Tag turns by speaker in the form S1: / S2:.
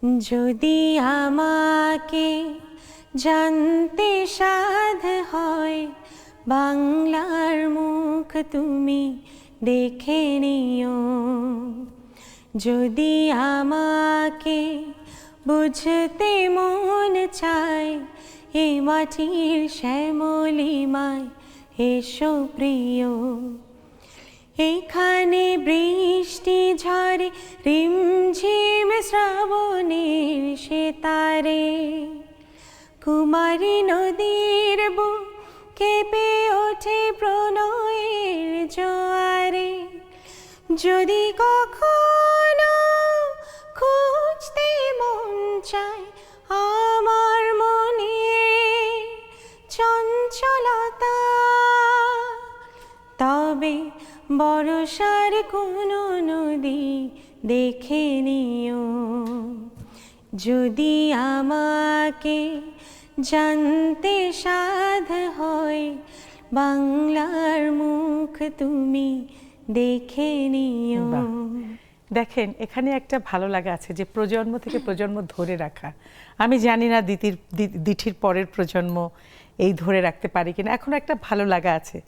S1: যদি আমাকে জানতে সাধ হয়, বাংলার মুখ তুমি দেখে নিও। যদি আমাকে বুঝতে মন চায়, এ মাটির শ্যামলিমায় এসো প্রিয়। এখানে বৃষ্টি ঝরে রিমঝিম শ্রাবণের সেতারে, কুমারী নদীর বুক কেঁপে ওঠে প্রণয়ের জোয়ারে। যদি কখনো খুঁজতে মন চায় আমার মনে চঞ্চলতা, তবে বর্ষার কোনো নদী দেখে নিও। যদি আমাকে জানতে সাধ হয়, বাংলার মুখ তুমি দেখে নিও।
S2: দেখেন, এখানে একটা ভালো লাগা আছে যে প্রজন্ম থেকে প্রজন্ম ধরে রাখা। আমি জানি না দিঠির পরের প্রজন্ম এই ধরে রাখতে পারে কিনা, এখন একটা ভালো লাগা আছে।